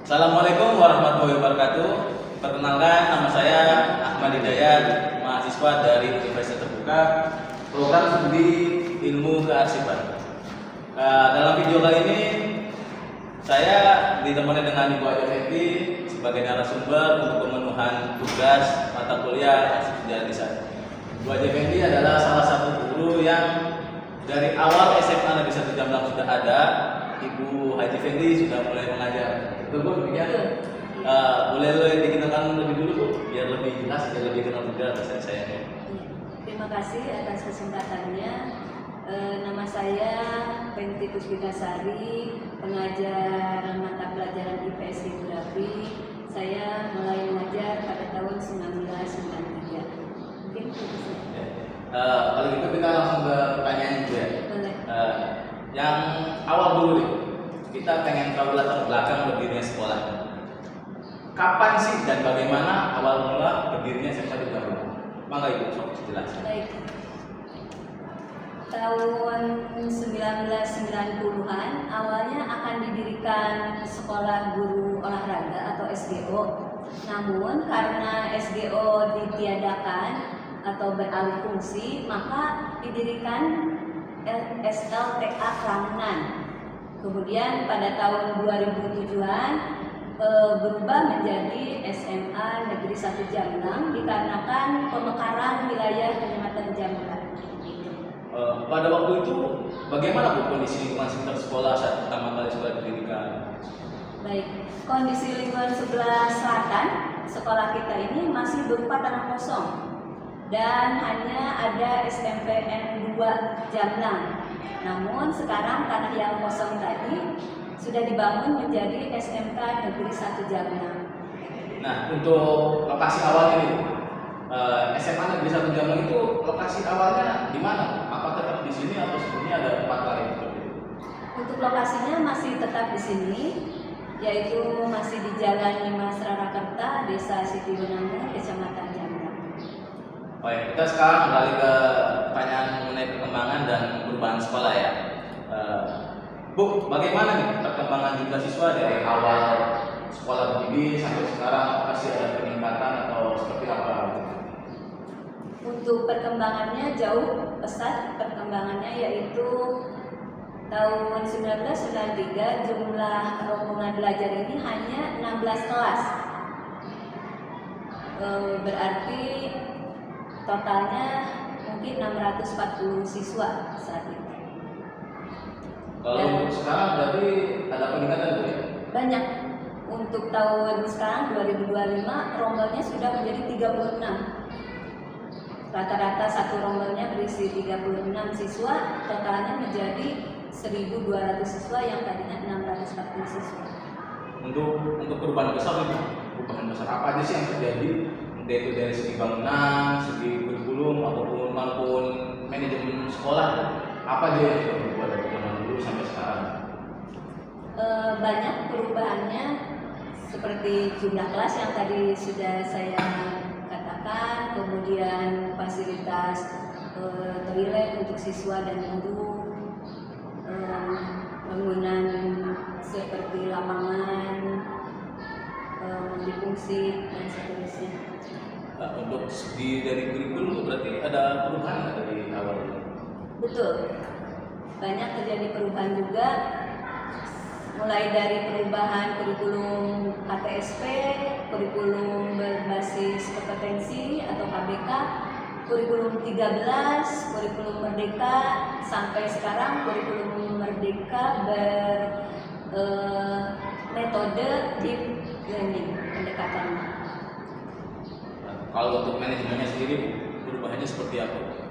Assalamualaikum warahmatullahi wabarakatuh. Perkenalkan, nama saya Ahmad Hidayat, mahasiswa dari Universitas Terbuka, program studi ilmu kearsipan. Dalam video kali ini, saya ditemani dengan Ibu Haja Fethi sebagai narasumber untuk pemenuhan tugas mata kuliah arsip sejarah desa. Ibu Haja Fethi adalah salah satu guru yang dari awal SMA Negeri 1 Jamlang sudah ada. Ibu Haji Fethi sudah mulai mengajar. Betul Bu, demikian. Boleh dikenalkan lebih dulu Bu, biar lebih jelas, biar lebih kenal juga dosen saya. Terima kasih atas kesempatannya. Nama saya Fethi Puspitasari, pengajar mata pelajaran IPS Geografi. Saya mulai mengajar pada tahun 1993. Mungkin itu saja. Kalau gitu kita langsung ke pertanyaan juga ya. Boleh. Yang awal dulu nih, kita pengen tahu latar belakang berdirinya sekolah. Kapan sih dan bagaimana awal mula berdirinya SMA Jamlang? Mangga Ibu, sok jelaskan. Baik. Tahun 1990-an awalnya akan didirikan sekolah guru olahraga atau SGO. Namun karena SGO ditiadakan atau beralih fungsi, maka didirikan SLTA Ramunan. Kemudian pada tahun 2007-an berubah menjadi SMA Negeri 1 Jamlang dikarenakan pemekaran wilayah Kecamatan Jamlang. Pada waktu itu bagaimana Bu kondisi lingkungan sekitar sekolah saat pertama kali sekolah didirikan? Baik, kondisi lingkungan sebelah selatan sekolah kita ini masih berupa tanah kosong dan hanya ada SMPN 2 Jamlang. Namun sekarang tanah yang kosong tadi sudah dibangun menjadi SMK Negeri 1 Jamlang. Nah, untuk lokasi awalnya nih, SMA Negeri 1 Jamlang itu lokasi awalnya di mana? Apa tetap di sini atau sebelumnya ada tempat lain? Untuk lokasinya masih tetap di sini, yaitu masih di Jalan Dimas Rarakerta, Desa Siti Benangun, Kecamatan Jamlang. Baik, kita sekarang beralih ke pertanyaan mengenai perkembangan dan perubahan sekolah ya. Bu, bagaimana nih perkembangan jumlah siswa dari awal sekolah berdiri sampai sekarang? Apakah sih ada peningkatan atau seperti apa? Untuk perkembangannya jauh pesat perkembangannya, yaitu tahun 1993 jumlah rombongan belajar ini hanya 16 kelas. Berarti totalnya mungkin 640 siswa saat itu. Kalau untuk sekarang berarti ada peningkatan Bu ya? Banyak. Untuk tahun sekarang 2025 rombelnya sudah menjadi 36. Rata-rata satu rombelnya berisi 36 siswa, totalnya menjadi 1.200 siswa yang tadinya 640 siswa. Untuk perubahan besar nih, perubahan besar apa aja sih yang terjadi? Entah itu dari segi bangunan, segi kurikulum maupun manajemen sekolah, apa aja yang sudah berubah dari zaman dulu sampai sekarang? Banyak perubahannya, seperti jumlah kelas yang tadi sudah saya katakan, kemudian fasilitas toilet untuk siswa dan guru, bangunan seperti lapangan, multifungsi dan seterusnya. Untuk segi dari kurikulum berarti ada perubahan nggak dari awal? Betul, banyak terjadi perubahan juga, mulai dari perubahan kurikulum KTSP, kurikulum berbasis kompetensi atau KBK, kurikulum 13, kurikulum Merdeka, sampai sekarang kurikulum Merdeka bermetode deep learning pendekatannya. Kalau untuk manajemennya sendiri perubahannya seperti apa?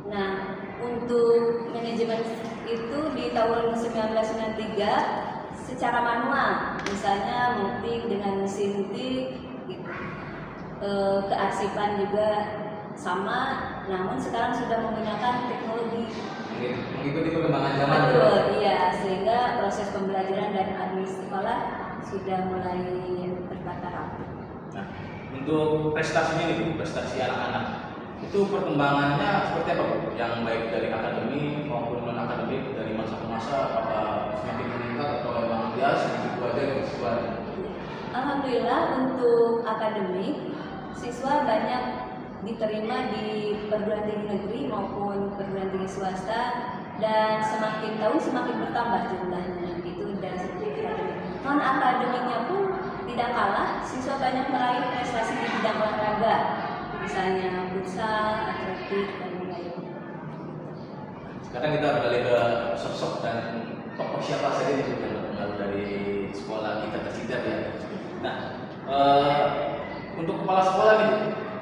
Nah, untuk manajemen itu di tahun 1993 secara manual, misalnya ngetik dengan mesin tik gitu. Kearsipan juga sama, namun sekarang sudah menggunakan teknologi. Mengikuti perkembangan zaman. Betul, iya, sehingga proses pembelajaran dan administrasi sekolah sudah mulai bertata rapi. Nah, untuk prestasinya nih, prestasi anak-anak itu perkembangannya seperti apa Bu? Yang baik dari akademik maupun non akademik dari masa ke masa, apa semakin meningkat atau memang dia sedikit aja ke siswa. Alhamdulillah untuk akademik, siswa banyak diterima di perguruan tinggi negeri maupun perguruan tinggi swasta, dan semakin tahun semakin bertambah jumlahnya itu dari segi akademik. Non akademiknya pun tidak kalah, siswa banyak meraih prestasi di bidang olahraga, misalnya futsal, atletik, dan lain-lain. Sekarang kita beralih ke sosok dan tokoh siapa saja nih yang berpengaruh dari sekolah kita tercinta ya. Nah, untuk kepala sekolah nih,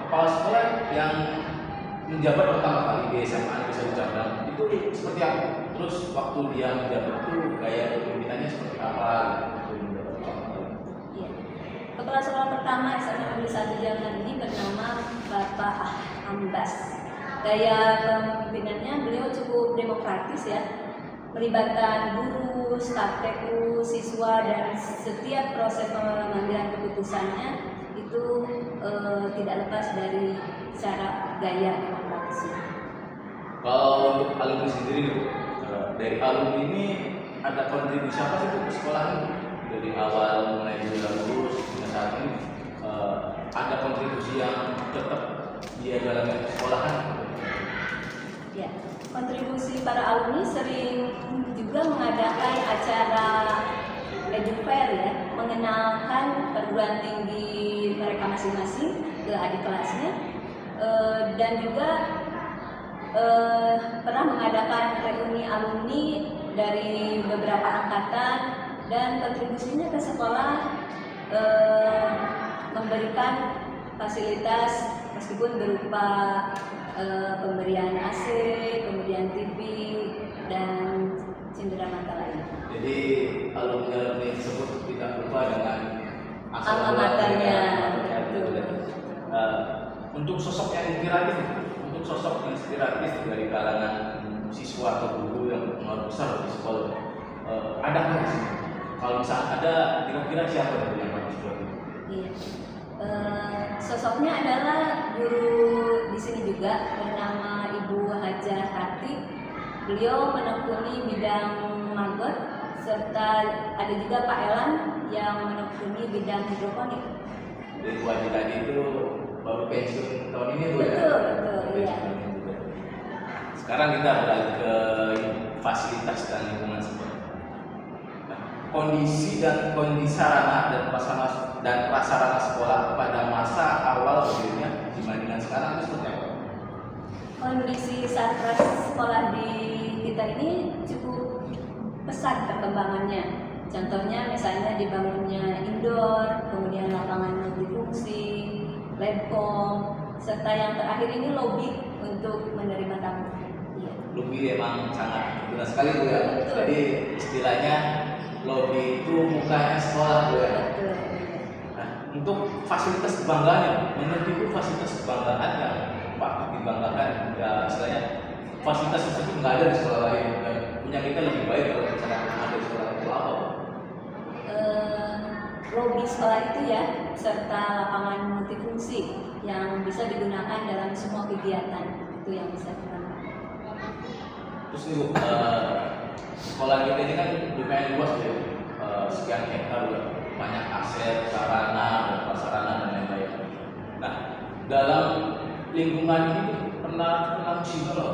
kepala sekolah yang menjabat pertama kali di SMA bisa dicapai itu seperti apa? Terus waktu dia menjabat itu gaya kepemimpinannya seperti apa? Iya. Kepala sekolah pertama SMA Negeri 1 Jamlan ini bernama Bapak Ambas. Gaya kepemimpinannya beliau cukup demokratis ya, melibatkan guru, staf TU, siswa, dan setiap proses pengambilan keputusannya itu tidak lepas dari cara gaya demokratisnya. Kalau untuk alumni sendiri, dari alumni ini ada kontribusi apa sih ke sekolah ini? Dari awal mulai lulus hingga saat ini ada kontribusi yang tetap dia jalankan ke sekolahan? Ya, kontribusi para alumni sering juga mengadakan acara edufair ya, mengenalkan perguruan tinggi mereka masing-masing ke adik kelasnya, dan juga pernah mengadakan reuni alumni dari beberapa angkatan, dan kontribusinya ke sekolah memberikan fasilitas meskipun berupa pemberian AC, kemudian TV, dan cindera mata lain. Jadi alumni tersebut tidak lupa dengan Alma maternya. Untuk sosok yang inspiratif, untuk sosok inspiratif dari kalangan siswa atau guru yang berpengaruh besar di sekolah, ada nggak di sini? Kalau misalnya ada, kira-kira siapa yang bagus buat itu? Iya. Sosoknya adalah guru di sini juga bernama Ibu Hajah Kartik. Beliau menekuni bidang magot, serta ada juga Pak Elan yang menekuni bidang hidroponik. Jadi wajib tadi itu baru pensiun tahun ini Bu ya? Betul, iya. Sekarang kita beralih ke fasilitas dan lingkungan sekolah. Nah, kondisi sarana dan prasarana sekolah pada masa awal berdirinya dibandingkan sekarang itu seperti apa? Kondisi sarpras sekolah di kita ini cukup pesat perkembangannya. Contohnya misalnya dibangunnya indoor, kemudian lapangan multifungsi, labcom, serta yang terakhir ini lobby untuk menerima tamu. Iya. Lobby emang sangat berguna sekali Bu ya. Betul. Jadi istilahnya lobby itu mukanya sekolah Bu ya. Betul. Nah, untuk fasilitas kebanggaan, menurut Ibu fasilitas kebanggaan yang patut dibanggakan, ya istilahnya fasilitas tersebut nggak ada di sekolah lain. Dan punya kita lebih baik kalau misalnya ada di sekolah itu apa? Lobby sekolah itu ya, serta lapangan multifungsi yang bisa digunakan dalam semua kegiatan, itu yang bisa kita. Terus nih Bu, sekolah kita ini kan lumayan luas ya, sekian hektar, banyak aset, sarana, dan prasarana dan lain-lain. Nah, dalam lingkungan ini pernah musibah loh,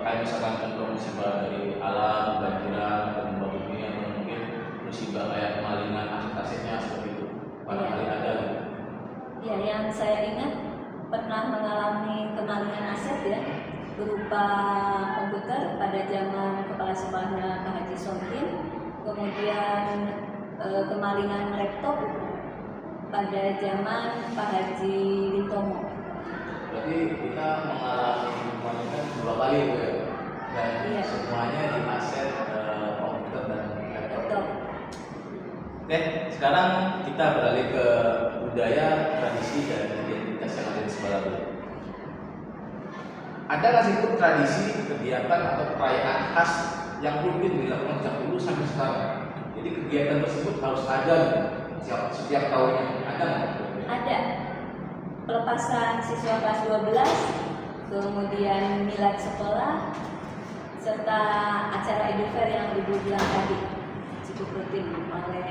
kayak misalkan contoh musibah dari alam, banjiran, atau gempa bumi, atau mungkin musibah kayak kemalingan aset-asetnya seperti itu. Barangkali ada gitu. Ya, yang saya ingat pernah mengalami kemalingan aset ya, berupa komputer pada zaman kepala sekolahnya Pak Haji Somkin, kemudian kemalingan laptop pada zaman Pak Haji Wintomo. Berarti kita mengalami kemalingan 2 kali Bu ya, dan Iya. semuanya di aset komputer dan laptop. Betul. Oke, sekarang kita beralih ke budaya, tradisi, dan identitas yang ada di sekolah dulu. Ada nggak sih Bu tradisi, kegiatan, atau perayaan khas yang rutin dilakukan sejak dulu sampai sekarang? Jadi kegiatan tersebut harus ada gitu, setiap tahunnya. Ada nggak? Ada pelepasan siswa kelas 12, kemudian milad sekolah, serta acara edufair yang Ibu bilang tadi cukup rutin oleh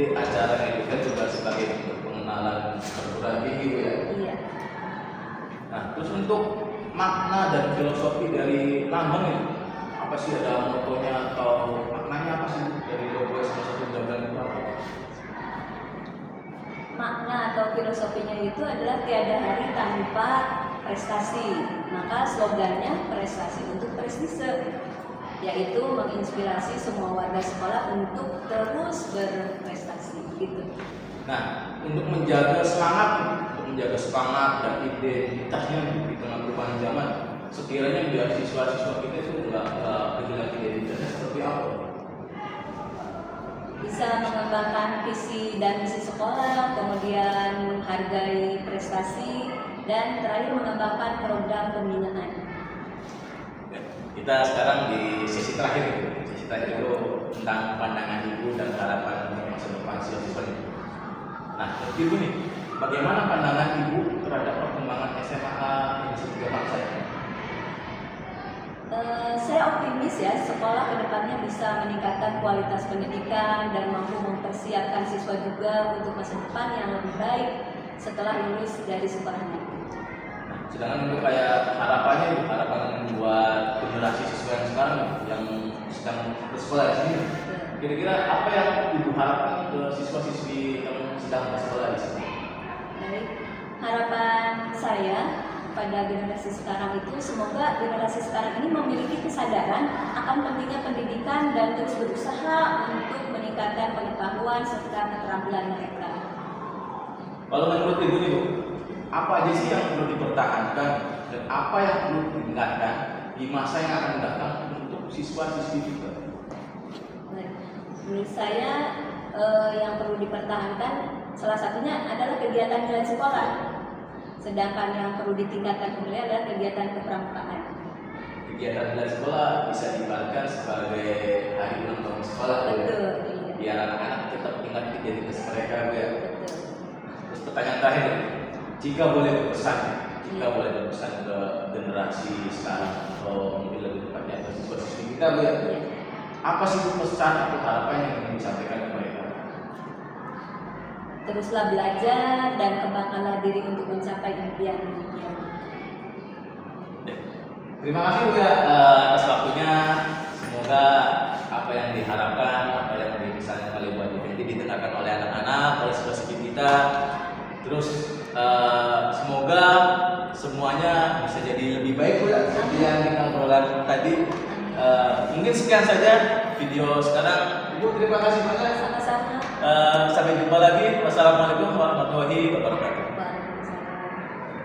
Jadi acara ini kan juga sebagai bentuk pengenalan perguruan tinggi Bu ya. Iya. Nah, terus untuk makna dan filosofi dari lambang ini apa sih, ada motonya atau maknanya apa sih dari logo SMA 1 Jamlang itu apa? Makna atau filosofinya itu adalah tiada hari tanpa prestasi. Maka slogannya prestasi untuk prestise, yaitu menginspirasi semua warga sekolah untuk terus berprestasi gitu. Nah, untuk menjaga semangat dan identitasnya di tengah perubahan zaman, sekiranya biar siswa-siswa kita itu nggak kehilangan identitasnya seperti apa? Bisa mengembangkan visi dan misi sekolah, kemudian menghargai prestasi, dan terakhir mengembangkan program pembinaan. Ya, kita sekarang di sesi terakhir. Sesi terakhir itu tentang pandangan Ibu dan harapan untuk masa depan siswa ini. Nah, Ibu nih, bagaimana pandangan Ibu terhadap perkembangan SMA Negeri 1 Jamlang saya? Saya optimis ya, sekolah kedepannya bisa meningkatkan kualitas pendidikan dan mampu mempersiapkan siswa juga untuk masa depan yang lebih baik setelah lulus dari sekolah negeri. Sedangkan untuk kayak harapannya, harapan buat generasi siswa yang sekarang yang sedang bersekolah di sini, kira-kira apa yang Ibu harapkan ke siswa-siswi yang sedang bersekolah di sini? Baik, harapan saya pada generasi sekarang itu semoga generasi sekarang ini memiliki kesadaran akan pentingnya pendidikan dan terus berusaha untuk meningkatkan pengetahuan serta keterampilan mereka. Kalau menurut Ibu nih Bu, apa aja sih yang perlu dipertahankan dan apa yang perlu ditingkatkan di masa yang akan datang untuk siswa-siswi juga? Nah, menurut saya yang perlu dipertahankan salah satunya adalah kegiatan jalan sekolah. Sedangkan yang perlu ditingkatkan kembali adalah kegiatan kepramukaan. Kegiatan jalan sekolah bisa diibaratkan sebagai hari ulang tahun sekolah. Betul, iya. Biar anak-anak tetap ingat identitas mereka ya. Betul. Terus pertanyaan terakhir, jika boleh berpesan ke generasi sekarang atau mungkin lebih tepatnya ke siswa-siswi kita Bu ya, apa sih pesan atau harapan yang ingin disampaikan ke mereka? Teruslah belajar dan kembangkanlah diri untuk mencapai impian. Terima kasih Bu ya atas waktunya. Semoga apa yang diharapkan, apa yang dipesankan oleh Bu Aditi didengarkan oleh anak-anak, oleh siswa-siswi kita. Terus semoga semuanya bisa jadi lebih baik Bu ya, seperti yang kita ngobrol tadi. Mungkin sekian saja video sekarang. Ibu terima kasih banyak. Sama-sama. Sampai jumpa lagi. Wassalamualaikum warahmatullahi wabarakatuh.